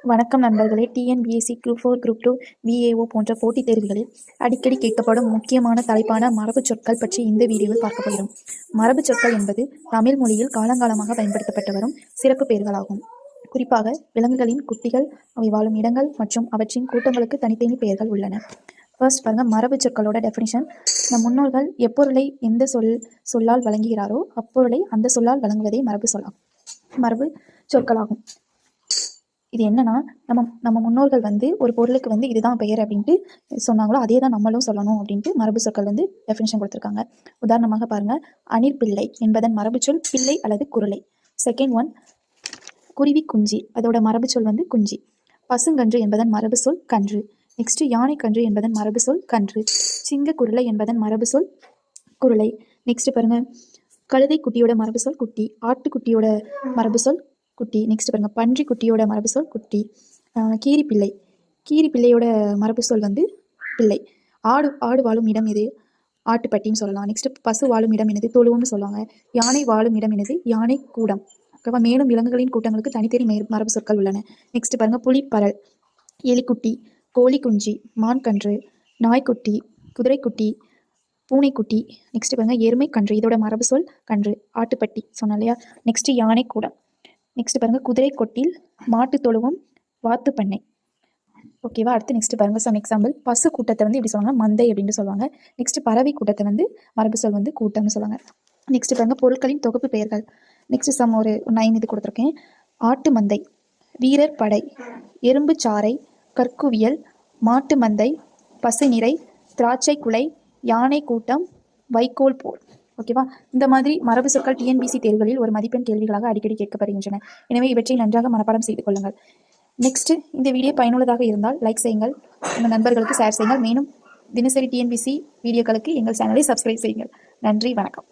வணக்கம் நண்பர்களே. TNPSC group 4, group 2, VAO போன்ற போட்டித் தேர்வுகளில் அடிக்கடி கேட்கப்படும் முக்கியமான தலைப்பான மரபுச் சொற்கள் பற்றி இந்த வீடியோவில் பார்க்க போகிறோம். மரபுச் சொற்கள் என்பது தமிழ் மொழியில் காலங்காலமாக பயன்படுத்தப்பட்டு வரும் சிறப்பு பெயர்களாகும். குறிப்பாக விலங்குகளின் குட்டிகள், அவை வாழும் இடங்கள் மற்றும் அவற்றின் கூட்டங்களுக்கு தனித்தனி பெயர்கள் உள்ளன. ஃபர்ஸ்ட் பாருங்க, மரபுச் சொற்களோட டெஃபினிஷன். நம் முன்னோர்கள் எப்பொருளை எந்த சொல்லால் வழங்குகிறாரோ அப்பொருளை அந்த சொல்லால் வழங்குவதே மரபு சொற்களாகும். இது என்னன்னா, நம்ம முன்னோர்கள் ஒரு பொருளுக்கு இதுதான் பெயர் அப்படின்ட்டு சொன்னாங்களோ அதே தான் நம்மளும் சொல்லணும் அப்படின்ட்டு மரபு சொற்கள் டெஃபினிஷன் கொடுத்துருக்காங்க. உதாரணமாக பாருங்க, அணிற்பிள்ளை என்பதன் மரபு சொல் பிள்ளை அல்லது குருளை. செகண்ட் ஒன், குருவி குஞ்சி, அதோட மரபு சொல் குஞ்சி. பசுங்கன்று என்பதன் மரபு சொல் கன்று. நெக்ஸ்ட், யானை கன்று என்பதன் மரபு சொல் கன்று. சிங்க குருளை என்பதன் மரபு சொல் குருளை. நெக்ஸ்ட் பாருங்க, கழுதை குட்டியோட மரபு சொல் குட்டி. ஆட்டுக்குட்டியோட மரபு சொல் குட்டி. நெக்ஸ்ட் பாருங்க, பன்றி குட்டியோட மரபு சொல் குட்டி. கீரி பிள்ளையோட மரபு சொல் பிள்ளை. ஆடு வாழும் இடம் எது? ஆட்டுப்பட்டின்னு சொல்லலாம். நெக்ஸ்ட், பசு வாழும் இடம் எனது? தொழுவுன்னு சொல்லுவாங்க. யானை வாழும் இடம் எனது? யானை கூடம். மேலும் விலங்குகளின் கூட்டங்களுக்கு தனித்தனி மரபு சொற்கள் உள்ளன. நெக்ஸ்ட் பாருங்க, புலிப்பரல், எலிக்குட்டி, கோழி குஞ்சு, மான் கன்று, நாய்க்குட்டி, குதிரைக்குட்டி, பூனைக்குட்டி. நெக்ஸ்ட் பாருங்க, எருமை கன்று, இதோட மரபு சொல் கன்று. ஆட்டுப்பட்டி சொன்னோம் இல்லையா. நெக்ஸ்ட், யானை கூடம். நெக்ஸ்ட் பாருங்க, குதிரை கொட்டில், மாட்டு தொழுவம், வாத்து பண்ணை. ஓகேவா. அடுத்து நெக்ஸ்ட் பாருங்க, சம் எக்ஸாம்பிள். பசு கூட்டத்தை எப்படி சொல்லுவாங்க? மந்தை அப்படின்னு சொல்லுவாங்க. நெக்ஸ்ட், பறவை கூட்டத்தை மரபு சொல் கூட்டம்னு சொல்லுவாங்க. நெக்ஸ்ட் பாருங்க, பொருட்களின் தொகுப்பு பெயர்கள். நெக்ஸ்ட் சம் ஒரு 9 இது கொடுத்துருக்கேன். ஆட்டு மந்தை, வீரர் படை, எறும்பு சாறை, கற்குவியல், மாட்டு மந்தை, பசு நிறை, திராட்சை குலை, யானை கூட்டம், வைக்கோல் போர். ஓகேவா. இந்த மாதிரி மரபு சொற்கள் டிஎன்பிசி தேர்வுகளில் ஒரு மதிப்பெண் கேள்விகளாக அடிக்கடி கேட்கப்படுகின்றன. எனவே இவற்றை நன்றாக மனப்பாடம் செய்து கொள்ளுங்கள். நெக்ஸ்ட், இந்த வீடியோ பயனுள்ளதாக இருந்தால் லைக் செய்யுங்கள், உங்கள் நண்பர்களுக்கு ஷேர் செய்யுங்கள். மேலும் தினசரி டிஎன்பிசி வீடியோக்களுக்கு எங்கள் சேனலை சப்ஸ்கிரைப் செய்யுங்கள். நன்றி, வணக்கம்.